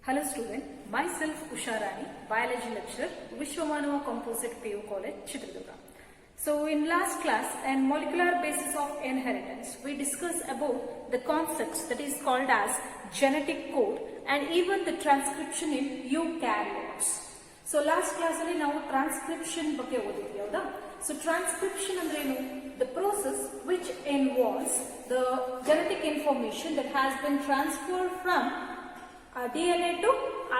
Hello student, myself Usharani, biology lecturer, Vishwamanava Composite PU College, Chitradurga. So in last class and molecular basis of inheritance, we discussed about the concepts that is called as genetic code and even the transcription in eukaryotes. So last class ಅಲ್ಲಿ ನಾವು transcription ಬಗ್ಗೆ ಓದಿದ್ವಿ ಹೌದಾ? So transcription ಅಂದ್ರೇನು? The process which involves the genetic information that has been transferred from DNA to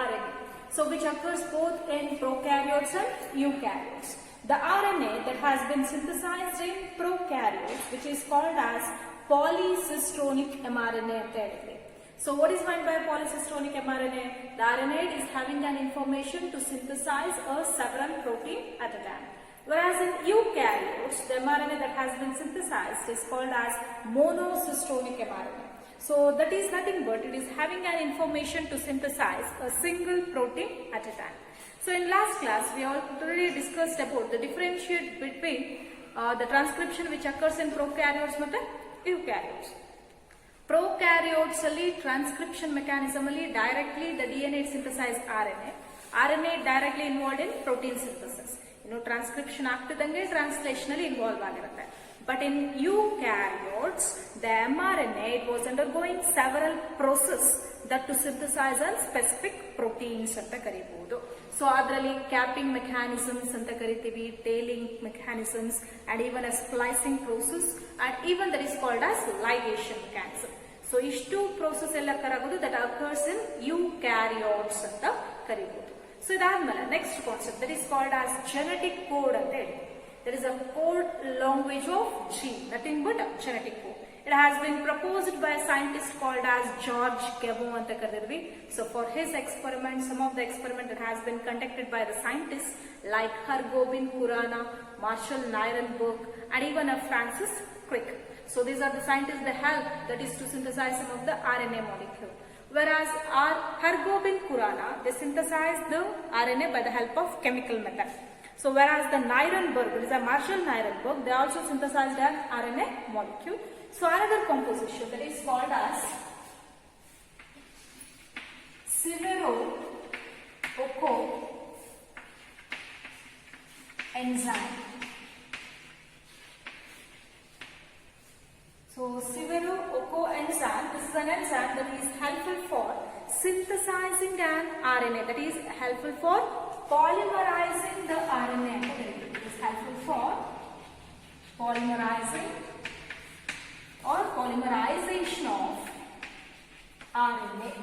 RNA. So which occurs both in prokaryotes and eukaryotes. The RNA that has been synthesized in prokaryotes, which is called as polycistronic mRNA. So what is meant by polycistronic mRNA? The RNA is having an information to synthesize several protein at a time. Whereas in eukaryotes, the mRNA that has been synthesized is called as monocistronic mRNA. So that is nothing but it is having an information to synthesize a single protein at a time. So in last class we already discussed about the differentiate between the transcription which occurs in prokaryotes and eukaryotes. Prokaryotes alli transcription mechanism alli directly the DNA synthesize RNA directly involved in protein synthesis. Transcription ಆಗ್ತಿದ್ದಂಗೆ translation ಅಲ್ಲಿ involve ಆಗಿರುತ್ತೆ. But in eukaryotes, the mRNA it was undergoing several processes that to synthesize on specific proteins ಅಂತ ಕರೀಬಹುದು. So ಅದರಲ್ಲಿ capping mechanisms ಅಂತ ಕರಿತೀವಿ, tailing mechanisms and even a splicing process and even that is called as ligation mechanism. So ಇಷ್ಟು process ಎಲ್ಲ ಕರಾಗೋದು that occurs in eukaryotes ಅಂತ ಕರೀಬಹುದು. So ಇದಾದ್ಮೇಲೆ next concept that is called as genetic code ಅಂತ ಹೇಳಿ. There is a code language of gene, nothing but a genetic code. It has been proposed by a scientist called as George Cabot anta karidvi. So for his experiment, some of the experiment that has been conducted by the scientists like Hargobind Khurana, Marshall Nirenberg and even a Francis Crick. So these are the scientists that help that is to synthesize some of the RNA molecule. Whereas Hargobind Khurana, they synthesized the RNA by the help of chemical method. So whereas the Nirenberg, it is a Marshall Nirenberg, they also synthesized an RNA molecule. So another composition that is called as Severo-Occo enzyme. So Severo-Occo enzyme, this is an enzyme that is helpful for synthesizing an RNA, that is helpful for polymerizing the RNA. It is helpful for polymerizing or polymerization of RNA.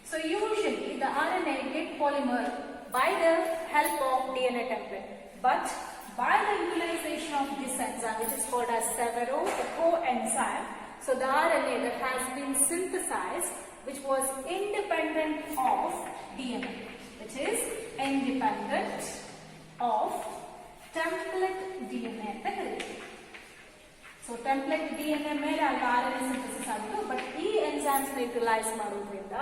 So usually the RNA get polymer by the help of DNA template, but by the utilization of this enzyme which is called as Severo-Occo enzyme, so the RNA that has been synthesized which was independent of DNA, which is independent of template DNA. So template DNA ಮೇಲೆ RNA synthesis ಆಗುತ್ತೆ, but ಈ enzymes utilize ಮಾಡೋದ್ರಿಂದ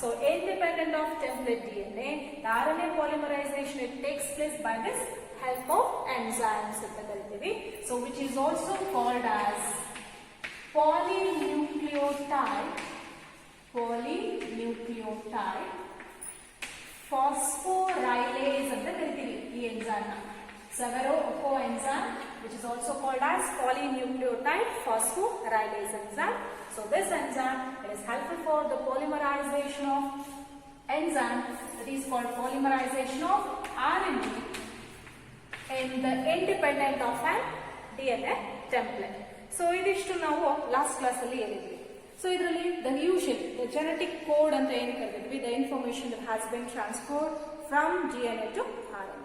so independent of template DNA, the RNA polymerization it takes place by this help of enzymes ಅಂತ ಕರಿತೀವಿ. So which is also called as polynucleotide phosphorylase ಅಂತ ಕರಿತೀವಿ ಈ enzyme ನ. Severo-Occo enzyme which is also called as polynucleotide phosphorylase enzyme. So this enzyme it is helpful for the polymerization of enzyme that is called polymerization of RNA in the independent of an DNA template. So idishtu ನಾವು last class ಅಲ್ಲಿ ಹೇಳಿದ್ವಿ. So idರಲ್ಲಿ the genetic code ಅಂತ ಏನು ಕರೆದಿದ್ವಿ, the information that has been transferred from DNA to RNA.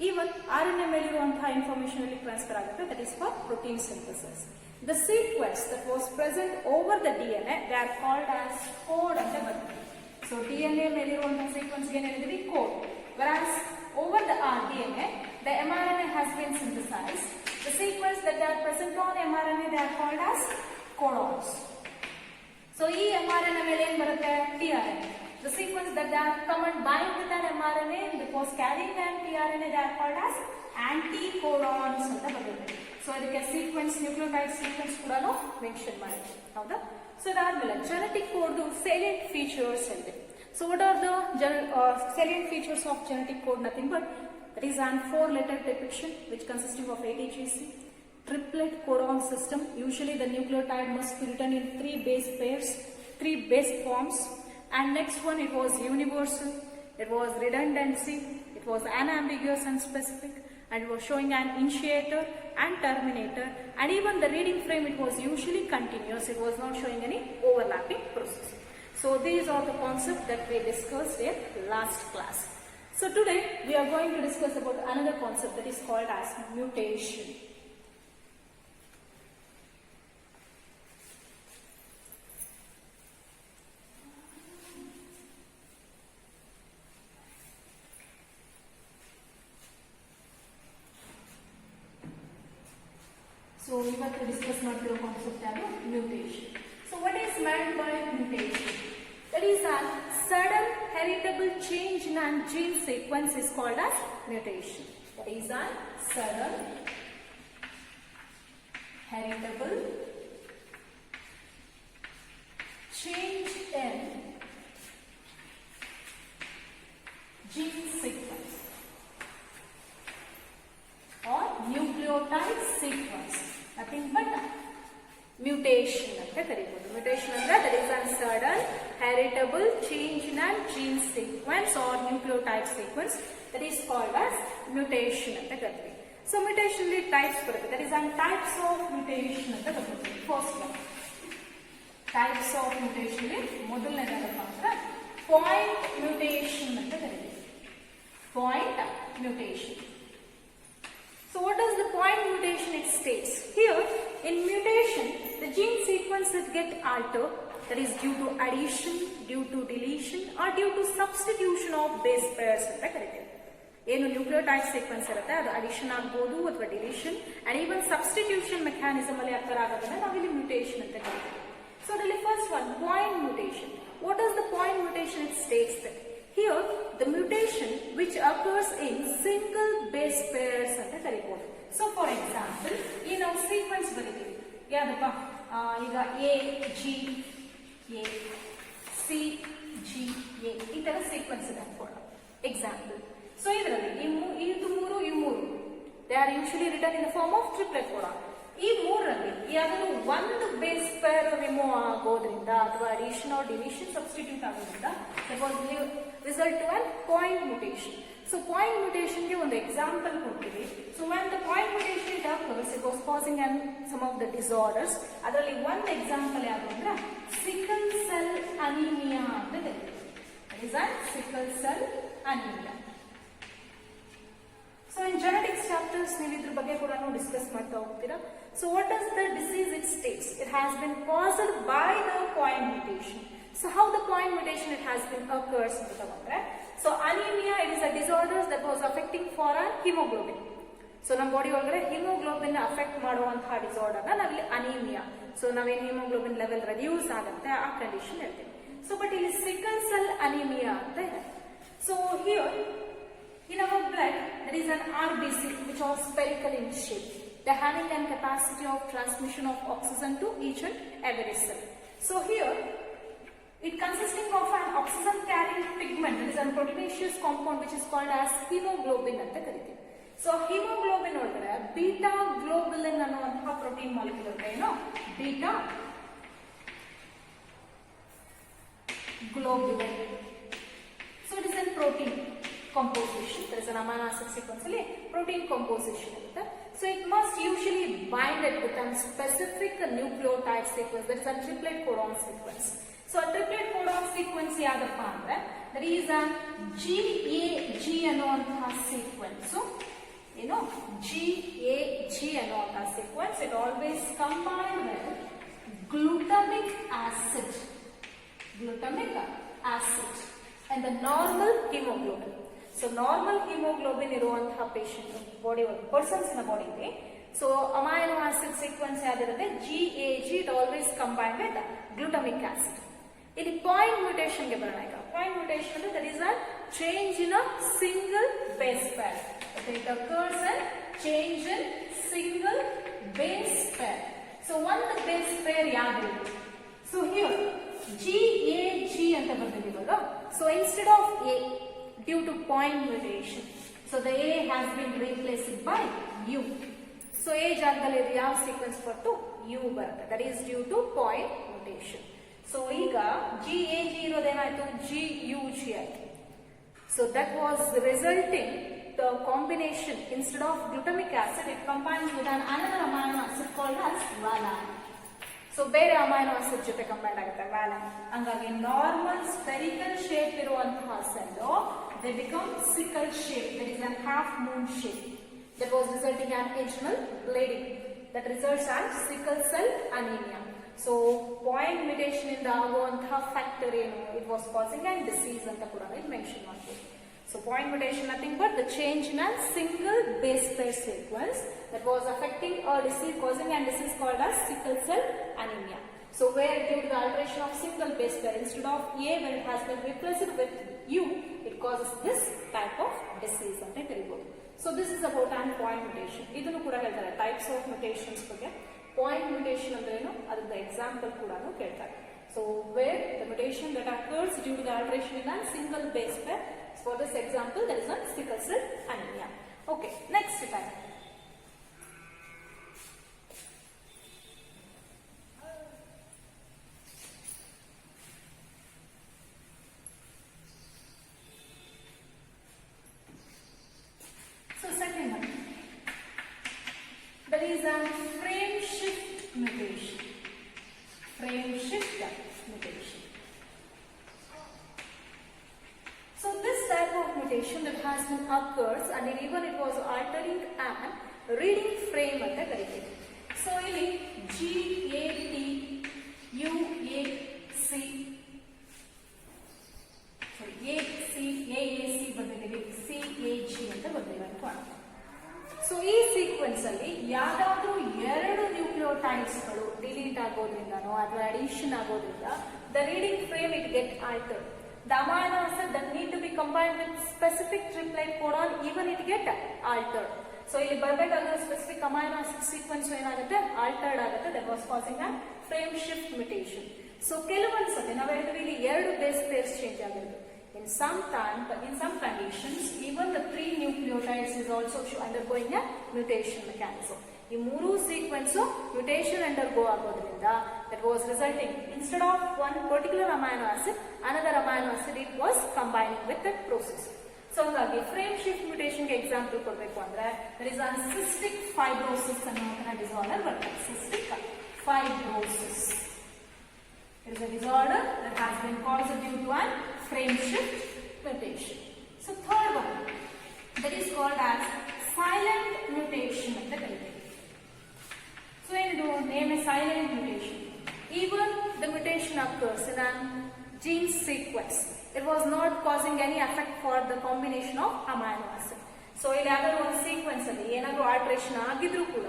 Even RNA ಮೇಲಿರುವಂತಹ information ಅಲ್ಲಿ transfer ಆಗುತ್ತೆ, that is for protein synthesis. The sequence that was present over the DNA they are called as code ಅಂತ ಬರುತ್ತೆ. So DNA ಮೇಲಿರುವಂತಹ sequence ಏನು ಹೇಳಿದ್ವಿ code. Whereas over the DNA the mRNA has been synthesized. The sequence that are present on mRNA they are called as codons. So ಈ mRNA ಮೇಲೆ ಏನು ಬರುತ್ತೆ tRNA. The sequence that they are come and bind with an mRNA because carrying an tRNA they are called as anticodons ಅಂತ ಬರುತ್ತೆ. So ಅದಕ್ಕೆ sequence nucleotide sequence ಕೂಡ mention ಮಾಡಿದ್ವಿ ಹೌದಾ. So ಅದಾದ್ಮೇಲೆ genetic code salient features ಇದೆ. So what are the salient features of genetic code? Nothing but that is an 4-letter depiction which consisting of ATGC, triplet codon system. Usually the nucleotide must be written in 3 base pairs, 3 base forms. And next one, it was universal, it was redundancy, it was unambiguous and specific, and it was showing an initiator and terminator, and even the reading frame, it was usually continuous, it was not showing any overlapping process. So these are the concepts that we discussed in last class. So today we are going to discuss about another concept that is called as mutation. So we have to discuss the concept of mutation. So what is meant by mutation? That is a sudden heritable change in a gene sequence is called as mutation. That is a sudden heritable change in gene sequence or nucleotide sequence. Nothing but mutation. Mutation that is a sudden heritable change in a gene sequence or nucleotide sequence that is called as mutation. So mutation types, that is a types of mutation. First one, types of mutation point mutation. Point mutation. So what is the point mutation? It states here, in mutation the gene sequence that get altered, that is due to addition, due to deletion or due to substitution of base pairs anta kariteve. ಏನು nucleotide sequence ಇರುತ್ತೆ ಅದು addition ಆಗಬಹುದು ಅಥವಾ deletion and even substitution mechanism ಅಲ್ಲಿ ಅಕ್ಕರ್ ಆಗೋದನ್ನ ನಾವು ಇಲ್ಲಿ mutation ಅಂತ ಕರೀತೀವಿ. ಸೊ ಅದರಲ್ಲಿ first one point mutation. What is the point mutation? It States that here the mutation which occurs in single base pairs anta ಕರೀಬಹುದು. So for example ಈ ನಾವು sequence ಬರೀತೀವಿ ಯಾವ್ದಪ್ಪ, ಈಗ A G A C G A ಈ ತರ sequence ಇದೆ ಅನ್ಕೊಳ್ಳೋಣ example. So ಇದರಲ್ಲಿ ಇದು ಮೂರು they are usually written in the form of triplet codon. ಈ ಮೂರರಲ್ಲಿ ಯಾವ್ದಾದ್ರು ಒಂದು ಬೇಸ್ ಪೇರ್ ರಿಮೂವ್ ಆಗೋದ್ರಿಂದ ಅಥವಾ ಅಡಿಷನ್ ಆರ್ ಡಿಲೀಷನ್ ಸಬ್ಸ್ಟಿಟ್ಯೂಟ್ ಆಗೋದ್ರಿಂದ result to an point mutation. So point mutation ಗೆ ಒಂದು ಎಕ್ಸಾಂಪಲ್ ಕೊಡ್ತೀವಿ. So when the point mutation it occurs, it was causing some of the disorders. ಅದರಲ್ಲಿ ಒಂದು ಎಕ್ಸಾಂಪಲ್ ಯಾವುದು ಅಂದ್ರೆ ಸಿಕಲ್ ಸೆಲ್ ಅನಿಮಿಯಾ ಅಂತ ಇದೆ. That is a sickle cell anemia. So in genetics chapters ನೀವು ಇದ್ರ ಬಗ್ಗೆ ಕೂಡ ಡಿಸ್ಕಸ್ ಮಾಡ್ತಾ ಹೋಗ್ತೀರಾ. So what does the disease it states? It has been caused by the point mutation. So how the point mutation it has been occurs ಅಂತ ತಗೊಂಡ್ರೆ, so anemia it is a disorder that was affecting for a hemoglobin. So ನಮ್ಮ body ಒಳಗಡೆ haemoglobin affect ಮಾಡುವಂತಹ disorder ನ ನಾವಿಲ್ಲಿ anaemia. So ನಾವೇನು haemoglobin level reduce ಆಗುತ್ತೆ ಆ ಕಂಡೀಷನ್ ಹೇಳ್ತೀವಿ. ಸೊ ಬಟ್ ಇಲ್ಲಿ ಸಿಕಲ್ ಸೆಲ್ ಅನಿಮಿಯಾ ಅಂತ ಇದೆ. So here in our blood there is an RBC which are spherical in shape. They having a capacity of transmission of oxygen to each and every cell. So here it consisting of an oxygen carrying pigment, that is a proteinaceous compound which is called as hemoglobin anta ಕರೀತೀವಿ. So hemoglobin ಒಳಗಡೆ beta globulin ಅನ್ನುವಂತಹ protein molecule ಇದೆ. ಏನು beta globulin. So it is a protein composition. There is an amino acid sequence ಅಲ್ಲಿ protein composition ಇರುತ್ತೆ. So it must usually bind it with a specific nucleotide sequence, that is a triplet codon sequence. So a triplet codon sequence ಯಾವ್ದಪ್ಪ ಅಂದ್ರೆ that is a GAG ಅನ್ನುವಂತಹ sequence. So ಏನು GAG ಅನ್ನುವಂತಹ sequence, it always combined with glutamic acid and the normal hemoglobin. So normal hemoglobin ಇರುವಂತಹ patient body ಒಳಗೆ persons ನ body ಇದೆ. So amino acid sequence ಯಾವ್ದಿರುತ್ತೆ GAG, it always combined with glutamic acid. ಇಲ್ಲಿ point mutation ಗೆ ಬರೋಣ. ಈಗ point mutation ಅಂದ್ರೆ that is a change in a single base pair. Okay, it occurs a change in single base pair. So one base pair ಯಾವುದು? So here GAG ಅಂತ ಬರ್ತಿದೀವಲ್ಲ, so So instead of A, due to point mutation, so the A has been replaced by U. So A ಜಾಗದಲ್ಲಿ ಯಾವ sequence ಬರ್ತು U ಬರುತ್ತೆ, that is due to point mutation. So ಈಗ GAG ಇರೋದೇನಾಯ್ತು GUG ಆಯ್ತು. So that was resulting the combination, instead of glutamic acid it combines with another amino acid called as valine. So ಬೇರೆ amino acid ಜೊತೆ combine ಆಗುತ್ತೆ valine. ಹಂಗಾಗಿ normal spherical shape ಇರುವಂತಹ cell they become sickle shape, that is an half moon shape, that was resulting in vaginal bleeding, that results as sickle cell anemia. So point mutation ಇಂದ ಆಗುವಂತಹ factor ಏನು, it was causing a disease ಅಂತ ಕೂಡ mention ಮಾಡ್ತೀವಿ. So point mutation nothing but the change in a single base pair sequence that was affecting a disease, causing a disease called as sickle cell anemia. So where due to the alteration of single base pair, instead of A when it has been replaced with U, it causes this type of disease ante karibodu. So this is about an point mutation. Idunu kuda heltare types of mutations ಬಗ್ಗೆ. Point mutation ಅಂದ್ರೆ ಏನು ಅದರ example ಕೂಡ ಕೇಳ್ತಾರೆ. So where the mutation that occurs due to the alteration in a single base pair, for this example there is a sickle cell anemia. Okay, next type. So second one, there is a frame shift mutation. Frame shift mutation. So this type of mutation that has been occurs and even it was altering an reading frame ಅಂತ ಕರೀತೀವಿ. So ಇಲ್ಲಿ AAC ಬಂದಿದ್ದೀವಿ, CAG ಅಂತ ಬಂದಿದೆ ಅನ್ಕೋಣ. So ಈ sequence ಅಲ್ಲಿ ಯಾವ್ದಾದ್ರೂ ಎರಡು ನ್ಯೂಕ್ಲಿಯೋಟೈಡ್ಸ್ಗಳು ಡಿಲೀಟ್ ಆಗೋದ್ರಿಂದನೋ ಅಥವಾ ಅಡಿಷನ್ ಆಗೋದ್ರಿಂದ the reading frame it get altered. The amino acid that need to be combined with specific triplet codon even it get altered. So ಇಲ್ಲಿ ಬರಬೇಕಾಗಿರೋ specific amino acid sequence ಏನಾಗುತ್ತೆ altered ಆಗುತ್ತೆ, that was causing a frame shift mutation. So ಕೆಲವೊಂದು ಸತಿ ನಾವು ಹೇಳಿದ್ವಿ ಇಲ್ಲಿ ಎರಡು base pairs change ಆಗಿರೋದು. In some time, but in some conditions, even the 3 nucleotides is also undergoing a mutation mechanism. ಈ ಮೂರು ಸೀಕ್ವೆನ್ಸ್ mutation undergo ಆಗೋದ್ರಿಂದ that was resulting, instead of one particular amino acid, another amino acid it was combining with that process. So ಹಾಗಾಗಿ frame shift mutation ಗೆ example ಕೊಡಬೇಕು ಅಂದ್ರೆ there is a cystic fibrosis ಅನ್ನೋ disorder ಬರ್ತದೆ. Cystic fibrosis. It is a disorder that has been caused due to an frame shift mutation. So third one, that is called as silent mutation ಅಂತ ಕರೀತೀವಿ. So ಏನಿದು name is silent mutation. Even the mutation occurs in a gene sequence, it was not causing any effect for the combination of amino acid. So ಇಲ್ಲಿ ಯಾವ್ದಾದ್ರು ಒಂದು sequence ಅಲ್ಲಿ ಏನಾದ್ರು alteration ಆಗಿದ್ರು ಕೂಡ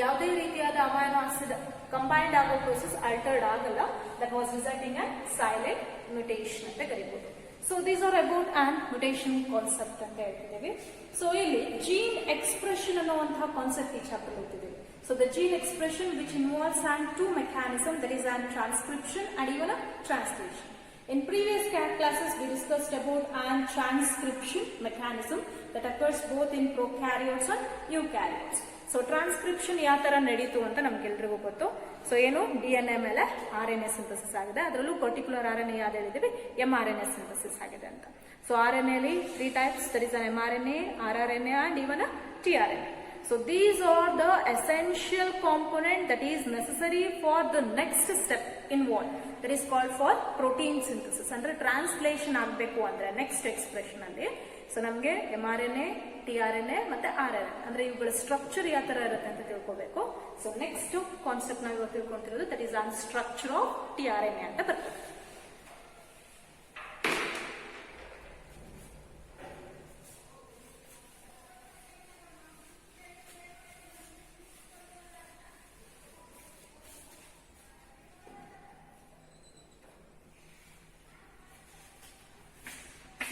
ಯಾವುದೇ ರೀತಿಯಾದ ಅಮೈನೋ ಆಸಿಡ್ ಕಂಬೈನ್ಡ್ ಆಗೋ ಪ್ರೋಸೆಸ್ ಆಲ್ಟರ್ಡ್ ಆಗಲ್ಲ, that was resulting a silent mutation ಅಂತ ಕರೀಬಹುದು. So these are about on mutation concept ಅಂತ ಹೇಳ್ತಿದ್ದೀವಿ. ಸೊ ಇಲ್ಲಿ ಜೀನ್ ಎಕ್ಸ್ಪ್ರೆಷನ್ ಅನ್ನುವಂತಹ ಕಾನ್ಸೆಪ್ಟ್ ಈ ಚಾಪ್ಟರ್ ಓದ್ತಿದ್ದೀವಿ. So the gene expression which involves two mechanisms, that is an transcription and even a translation. In previous classes we discussed about an transcription mechanism that occurs both in prokaryotes and eukaryotes. So transcription ಯಾವ ತರ ನಡೀತು ಅಂತ ನಮ್ಗೆಲ್ರಿಗೂ ಗೊತ್ತು. So ಏನು DNA ಮೇಲೆ RNA synthesis ಆಗಿದೆ, ಅದರಲ್ಲೂ particular RNA ಯಾವ್ದು ಹೇಳಿದೀವಿ mRNA ಸಿಂಥಸಿಸ್ ಆಗಿದೆ ಅಂತ. ಸೊ RNA ಅಲ್ಲಿ 3 types, that is an mRNA, rRNA and even a tRNA. So these are the essential component that is necessary for the next step involved, that is called for protein synthesis. Andre translation ಆಗಬೇಕು ಅಂದ್ರೆ next expression ಅಲ್ಲಿ so ನಮಗೆ mRNA, tRNA ಮತ್ತೆ RNA ಅಂದ್ರೆ ಇವುಗಳ structure ಯಾವ ತರ ಇರುತ್ತೆ ಅಂತ ತಿಳ್ಕೋಬೇಕು. ಸೊ ನೆಕ್ಸ್ಟ್ ಕಾನ್ಸೆಪ್ಟ್ ನಾವು ಇವತ್ತು ತಿಳ್ಕೊಂತಿರೋದು that is on structure of tRNA ಅಂತ ಬರ್ತದೆ.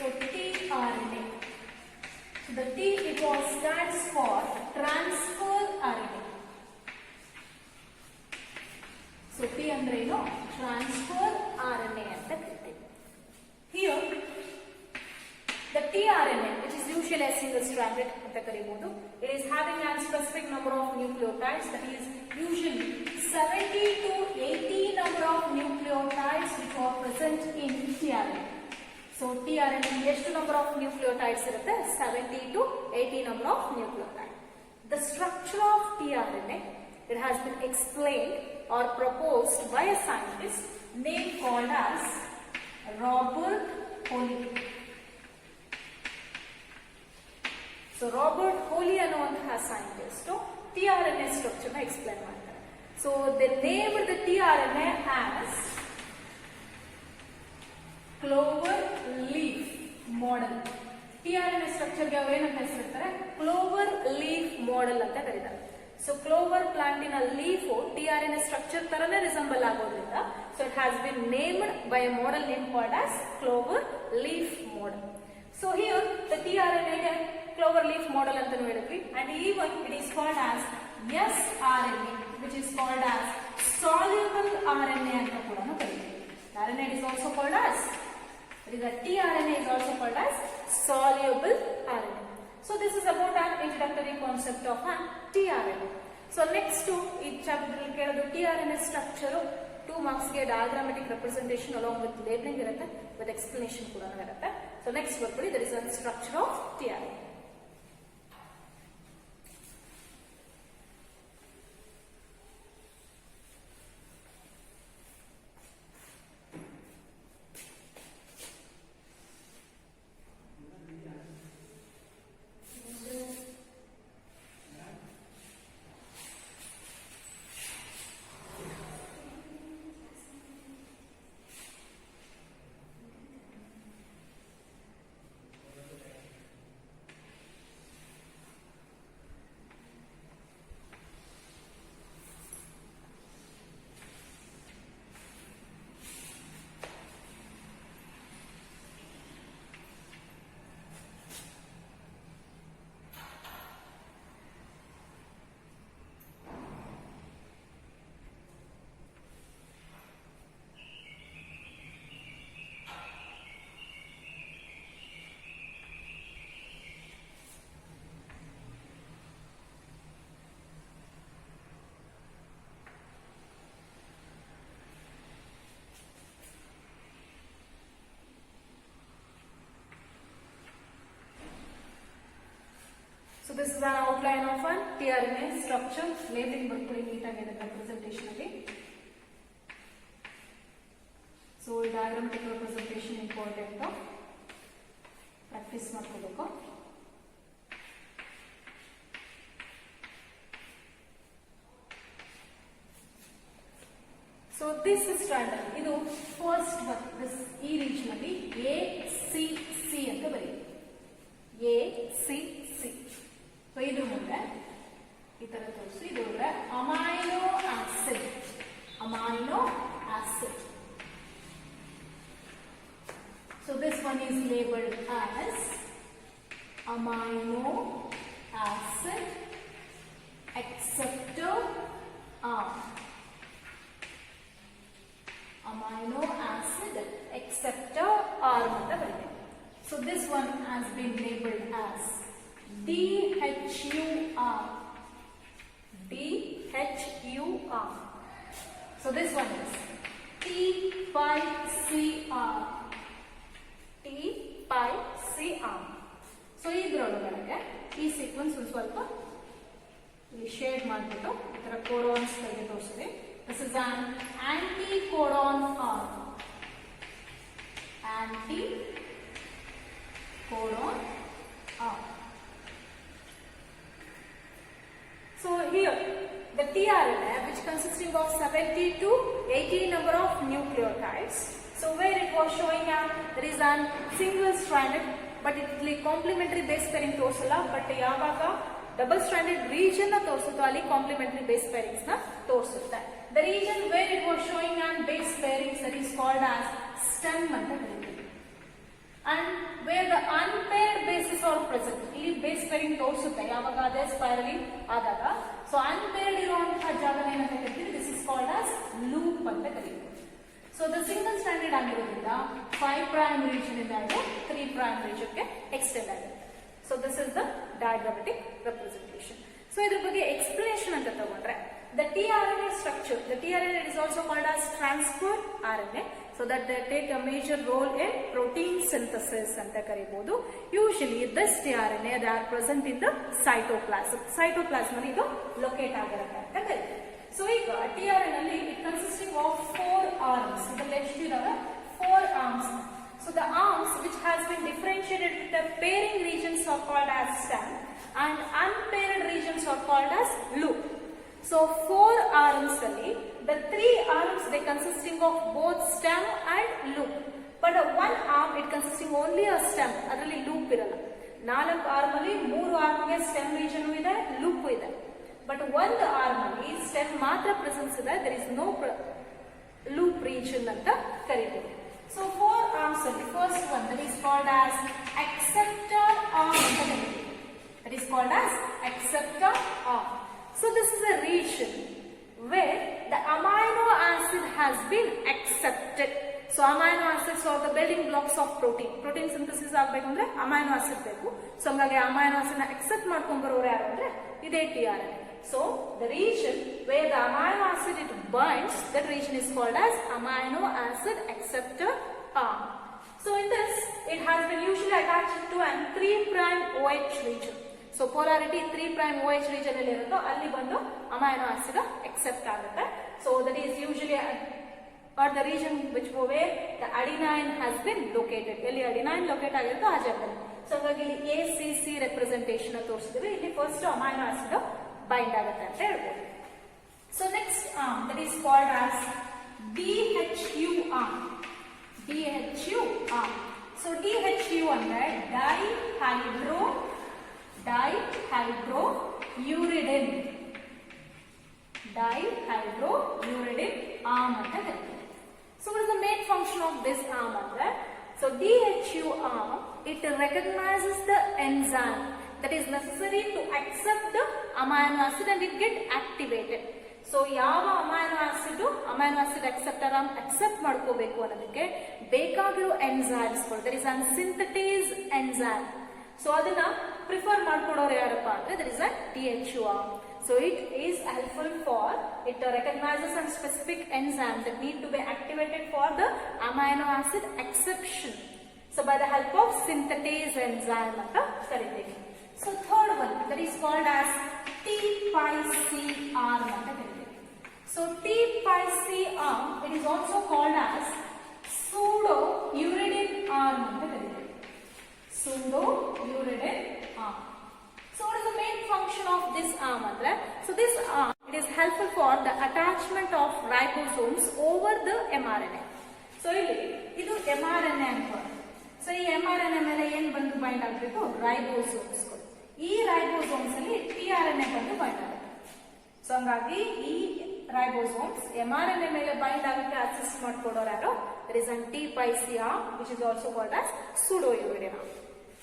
So tRNA. So the T it was stands for transfer RNA. So T ಅಂದ್ರೆ ಏನು transfer RNA ಅಂತ ಕರೀತೀವಿ. Here still a single stranded ಅಂತ ಕರೀಬಹುದು. It is having a specific number of nucleotides, that is usually 70 to 80 number of nucleotides which are present in tRNA. So tRNA ಎಷ್ಟು number of nucleotides ಇರುತ್ತೆ? 70 to 80 number of nucleotides. The structure of tRNA, it has been explained or proposed by a scientist named called as Robert Holly. So Robert Holly ಅನ್ನುವಂತಹ scientist tRNA structure ನ explain ಮಾಡ್ತಾರೆ. So they named the tRNA as clover leaf model. tRNA structure ಗೆ ಅವರು ಏನಂತ ಹೆಸರಿಡ್ತಾರೆ? clover leaf model ಅಂತ ಕರೀತಾರೆ. So clover plantiನ leaf tRNA structure ತರನೇ resemble ಆಗೋದ್ರಿಂದ so it has been named by a model name called as clover leaf model. So here the tRNA ಗೆ clover leaf model ಅಂತಾನು ಹೇಳಿದ್ವಿ, and even it is called as sRNA, which is called as soluble RNA ಅಂತ ಕೂಡ ಕರೀತೀವಿ. RNA is also called as, it is a tRNA is also called as soluble RNA. So this is about an introductory concept of an tRNA. So next to ಈ chapter ಕೇಳೋದು tRNA structure 2 marks ಗೆ diagrammatic representation along with labeling ಇರುತ್ತೆ, with explanation ಕೂಡ ಇರುತ್ತೆ. So next ಬರ್ಕೊಳ್ಳಿ, there is a structure of tRNA. So this is an outline of an tRNA structure. Labeling ಬರ್ಕೊಳ್ಳಿ ನೀಟಾಗಿ ಅದರ representation ಅಲ್ಲಿ. So diagrammatic representation important. Practice ಮಾಡ್ಕೋಬೇಕು. So this is strand. ಇದು first one. This ಈ region ಅಲ್ಲಿ ACC ಅಂತ ಬರೀತೀವಿ. ACC. So ಇದು ಮುಂದೆ ಈ ತರ ತೋರಿಸಿ, ಇದು amino acid. So this one is labeled as amino acid acceptor arm. Amino acid acceptor arm ಅಂತ ಬರುತ್ತೆ. So this one has been labeled as DHUR. So this one is T5CR. So ಇದರೊಳಗಡೆ ಈ ಸೀಕ್ವೆನ್ಸ್ ಸ್ವಲ್ಪ shade ಮಾಡಿಬಿಟ್ಟು ಈ ತರ ಕೋಡಾನ್ಸ್ ಗಳಿಗೆ ತೋರಿಸಿದೆ. This is an anti-codon arm. So here the tRNA, which consisting of 70 to 80 number of nucleotides. So where it was showing there is an single stranded, but it is complementary base pairing ತೋರಿಸಲ್ಲ. But ಯಾವಾಗ double stranded region ನ ತೋರಿಸುತ್ತೋ ಅಲ್ಲಿ complementary base ಪೇರಿಂಗ್ಸ್ ನ ತೋರಿಸುತ್ತೆ. The region where it was showing an base pairings, that is called as stem ಅಂತ ಕರೀತೀವಿ. And where the unpaired bases are present, ಇಲ್ಲಿ ಬೇಸ್ ಪೇರಿಂಗ್ ತೋರಿಸುತ್ತೆ ಯಾವಾಗ ಅದೇ ಸ್ಪೈರಲಿ ಆದಾಗ. ಸೊ ಅನ್ಪೇರ್ಡ್ ಇರುವಂತಹ ಜಾಗನ ಏನಂತ ಕರಿತೀವಿ, this is called as loop ಅಂತ ಕರೀತೀವಿ. ಸೊ ದ ಸಿಂಗಲ್ ಸ್ಟ್ರಾಂಡೆಡ್ ಆಗಿರೋದ್ರಿಂದ 5 ಪ್ರೈಮ್ ರೀಜನ್ ಇಂದ 3 ಪ್ರೈಮ್ ರೀಜನ್ ಗೆ ಎಕ್ಸ್ಟೆಂಡ್ ಆಗುತ್ತೆ. So this is the diagrammatic representation. So ಇದ್ರ ಬಗ್ಗೆ explanation ಅಂತ ತಗೊಂಡ್ರೆ the tRNA structure, the tRNA is also called as transport RNA, so that they take a major role in protein synthesis ಅಂತ ಕರೀಬಹುದು. Usually this tRNA they are present in the cytoplasm. Cytoplasm ಅಲ್ಲಿ ಇದು locate ಆಗಿರುತ್ತೆ ಅಂತ ಕರೀತೀವಿ. So ಈಗ tRNA ಅಲ್ಲಿ it consisting of 4 arms. ಇದರಲ್ಲಿ ಎಷ್ಟಿದಾವೆ 4 arms. So the arms which has been differentiated with the pairing regions are called as stem and unpaired regions are called as loop. So 4 arms ಅಲ್ಲಿ the 3 arms they consisting of both stem and loop, but one arm it consisting only a stem, ಅದರಲ್ಲಿ loop ಇರಲ್ಲ. 4 arm ಅಲ್ಲಿ 3 arm ಗೆ stem region ಇದೆ, loop ಇದೆ, but ಒಂದು arm ಅಲ್ಲಿ stem ಮಾತ್ರ presence ಇದೆ, there is no loop region ಅಂತ ಕರೀತೀವಿ. So 4 arms ಅಲ್ಲಿ first one that is called as acceptor arm ಅಂತ ಕರೀತೀವಿ. That is called as acceptor arm. So this is a region where the amino acid has been accepted. So amino acids are the building blocks of protein. Protein synthesis ಆಗಬೇಕಂದ್ರೆ amino acid ಬೇಕು. So ಹಾಗಾಗಿ amino acid ನ accept ಮಾಡ್ಕೊಂಡು ಬರೋರು ಯಾರು ಅಂದ್ರೆ ಇದೇ tRNA. So the region where the amino acid it binds, that region is called as amino acid acceptor arm. So in this it has been usually attached to an 3' OH region. So polarity 3' OH region ಅಲ್ಲಿ ಇರುತ್ತೋ ಅಲ್ಲಿ ಬಂದು amino acid accept ಆಗುತ್ತೆ. So that is usually or the region which where the adenine has been located. ಎಲ್ಲಿ adenine locate ಆಗಿರುತ್ತೋ ಆ ಜಾಗದಲ್ಲಿ. So ಹಾಗಾಗಿ ಇಲ್ಲಿ ACC representation ತೋರಿಸಿದ್ವಿ. ಇಲ್ಲಿ first amino acid bind ಆಗುತ್ತೆ ಅಂತ ಹೇಳ್ಬೋದು. So next arm that is called as DHU arm. DHU arm. So DHU ಅಂದ್ರೆ dihydrouridine. Dihydrouridine arm ಅಂತ ಕರೀತೀವಿ. So what is the main function of this arm ಅಂದ್ರೆ so DHU arm it recognizes the enzyme that is necessary to accept the amino acid and it get activated. So ಯಾವ amino acid acceptor arm accept ಮಾಡ್ಕೋಬೇಕು ಅನ್ನೋದಕ್ಕೆ ಬೇಕಾಗಿರೋ enzymes ಗಳು there is a synthetase enzyme. So ಅದನ್ನ prefer ಮಾಡ್ಕೊಡೋರು ಯಾರಪ್ಪ ಅಂದ್ರೆ there is a DHU arm. So it is helpful for it recognizes some specific enzymes that need to be activated for the amino acid acception. So by the help of synthetase enzyme ಅಂತ ಕರೀತೀವಿ. So third one that is called as T-pi-C-R ಅಂತ ಕರೀತೀವಿ. So T-pi-C-R it is also called as pseudo-uridine arm ಅಂತ ಕರೀತೀವಿ. Pseudo-uridine arm. So what is the main function of this arm andre? So this arm it is helpful for the attachment of ribosomes over the mRNA. So ಇಲ್ಲಿ ಇದು mRNA ಅಂತ. So ಈ mRNA ಮೇಲೆ ಏನು ಬಂದು bind ಆಗಬೇಕು ribosomes ಗಳು. ಈ ರೈಬೋಸೋಮ್ಸ್ ಅಲ್ಲಿ tRNA ಬಂದು ಬೈಂಡ್ ಆಗುತ್ತೆ. ಸೊ ಹಾಗಾಗಿ ಈ ರೈಬೋಸೋಮ್ಸ್ mRNA ಮೇಲೆ ಬೈಂಡ್ ಆಗಕ್ಕೆ ಅಸಿಸ್ಟ್ ಮಾಡ್ಕೊಡೋರು ಯಾರು there is an T-pi-C arm which is also called as pseudo-uridine arm.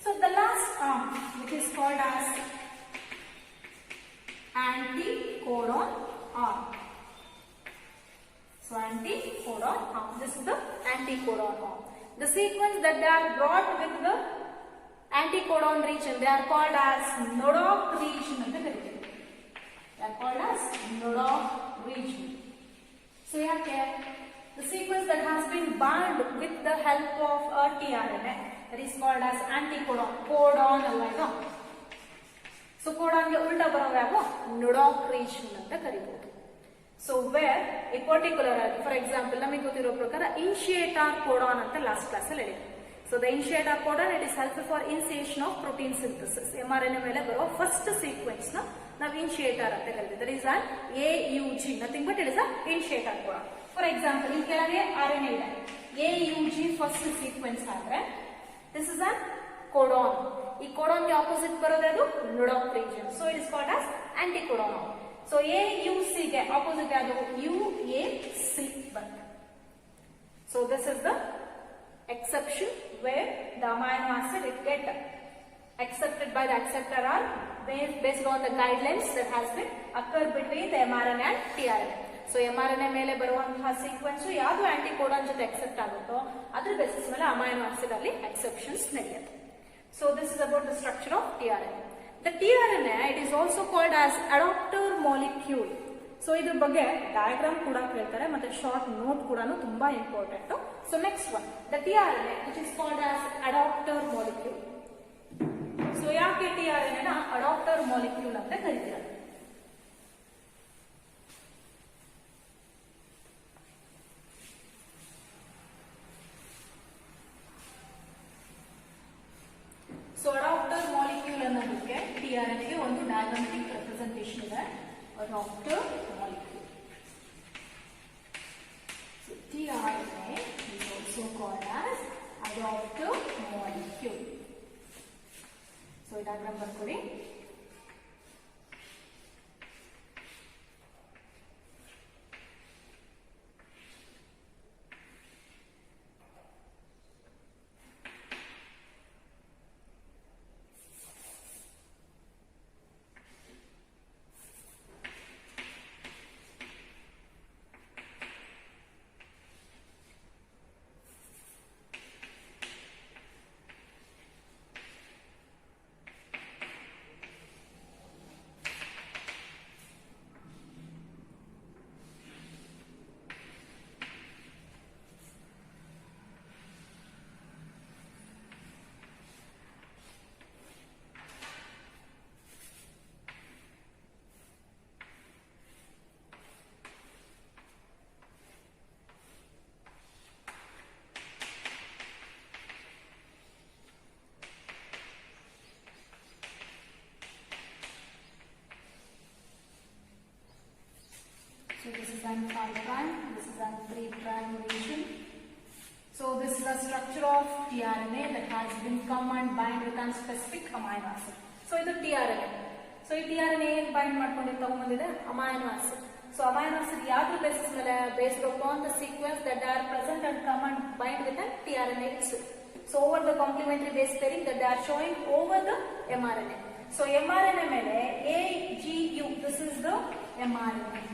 So the last arm which is called as anticodon arm. So anticodon arm. This is the anticodon arm. The sequence that they are brought with the anticodon region they are called as NODOC region anta kareeತಾರೆ. They are called as NODOC region. So here the sequence that has been bound with the help of a tRNA that is called as anticodon. Codon ಅಲ್ಲ ಇದು. So codon ಗೆ ಉಲ್ಟಾ ಬರೋದು ಯಾವ NODOC region ಅಂತ ಕರೀಬಹುದು. So where a particular for example ನಮಗೆ ಗೊತ್ತಿರೋ ಪ್ರಕಾರ initiator codon ಅಂತ ಲಾಸ್ಟ್ ಕ್ಲಾಸ್ ಅಲ್ಲಿ ಹೇಳಿದ್ವಿ. So the initiator codon it is helpful for initiation of protein synthesis. mRNA ಮೇಲೆ ಬರೋ first sequence ನ ನಾವು initiator ಅಂತ ಕರೀತೀವಿ. That is an AUG, nothing but it is a initiator codon. For example ಈ ಕೆಳಗೆ RNA ಇದೆ. AUG first sequence ಆದ್ರೆ this is a codon. ಈ codon ಗೆ opposite ಬರೋದು ಅದು NODOC region. So it is called as anticodon. So AUC ಗೆ opposite ಯಾವುದು UAC ಬರುತ್ತೆ. So this is the exception where the amino acid it get accepted by the acceptor arm based on the guidelines that has been occurred between the mRNA and tRNA. So mRNA ಮೇಲೆ ಬರುವಂತಹ sequence ಯಾವುದು ಆಂಟಿಕೋಡಾನ್ ಜೊತೆ accept ಆಗುತ್ತೋ ಅದರ basis ಮೇಲೆ amino acid ಅಲ್ಲಿ exceptions ನಡೆಯುತ್ತೆ. So this is about the structure of tRNA. The tRNA, it is also called as adapter molecule. So ಇದ್ರ ಬಗ್ಗೆ ಡಯಾಗ್ರಾಮ್ ಕೂಡ ಕೇಳ್ತಾರೆ ಮತ್ತೆ ಶಾರ್ಟ್ ನೋಟ್ ಕೂಡ ತುಂಬಾ important. So next one, the tRNA which is called as adapter molecule. So ಯಾಕೆ tRNA ನ adapter molecule ಅಂತ ಕರೀತಾರೆ? So adapter molecule ಅನ್ನೋದಕ್ಕೆ tRNA ಗೆ ಒಂದು ಡಯಾಗ್ರಾಮ್ಯಾಟಿಕ್ ರೆಪ್ರೆಸೆಂಟೇಷನ್ ಇದೆ. Adapter molecule. So tRNA is also called as adapter molecule. So diagram ಬರ್ಕೊಳ್ಳಿ. So this is an 5 prime, this is an 3 prime region. So this is the structure of tRNA that has been come and bind with a specific amino acid. So ಇದು tRNA. So ಈ tRNA ಏನು bind ಮಾಡ್ಕೊಂಡಿದ್ದು ತಗೊಂಡಿದೆ amino acid. So amino acid ಯಾವ್ದ್ರ basis ಮೇಲೆ based upon the sequence that they are present and come and bind with a tRNA itself. So over the complementary base pairing that they are showing over the mRNA. So mRNA ಮೇಲೆ AGU, this is the mRNA.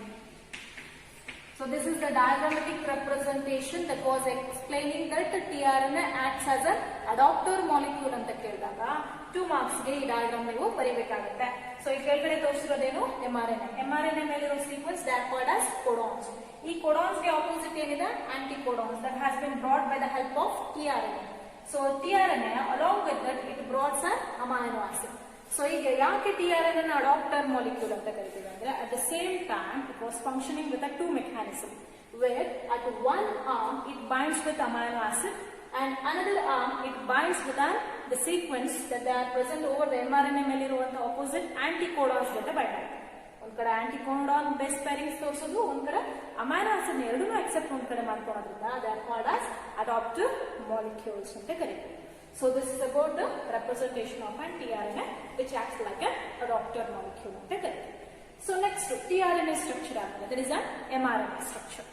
So this is the diagrammatic representation that was explaining that the tRNA acts as an adapter molecule ಅಂತ ಕೇಳಿದಾಗ 2 marks ಗೆ ಈ diagram ನೀವು ಬರೀಬೇಕಾಗುತ್ತೆ. So ಈ ಕೆಳಗಡೆ ತೋರಿಸಿರೋದೇನು mRNA. mRNA ಮೇಲಿರೋ sequence that are called as codons. ಈ codons ಗೆ ಆಪೋಸಿಟ್ ಏನಿದೆ anticodons that has been brought by the help of tRNA. So tRNA along with that it brought an amino acid. So ಈಗ ಯಾಕೆ tRNA ನ adapter molecule ಅಂತ ಕರಿತೀವಿ ಅಂದ್ರೆ at the same time it was functioning with a 2 mechanism where at one arm it binds with amino acid and another arm it binds with the sequence that they are present over the mRNA ಮೇಲಿರುವಂತ opposite anticodons ಜೊತೆ bind ಆಗುತ್ತೆ. ಒಂದ್ ಕಡೆ anticodon base pairings ತೋರಿಸೋದು, ಒಂದ್ ಕಡೆ amino acid ನ ಎರಡನ್ನೂ accept ಒಂದ್ ಕಡೆ ಮಾಡ್ಕೊಳ್ಳೋದ್ರಿಂದ they are called as adapter molecules ಅಂತ ಕರೀತೀವಿ. So this is about the representation of an tRNA which acts like an adapter molecule. So next tRNA structure agade, there is an mRNA structure.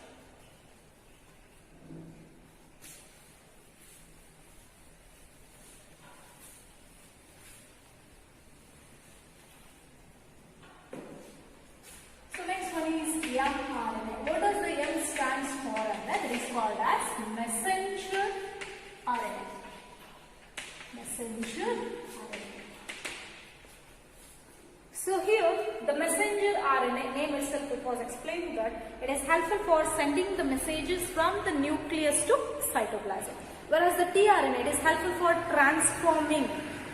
So next one is mRNA. What does the M stands for? That is called as messenger RNA. Messenger RNA. So here the messenger RNA name itself it was explained that it is helpful for sending the messages from the nucleus to cytoplasm, whereas the tRNA it is helpful for transforming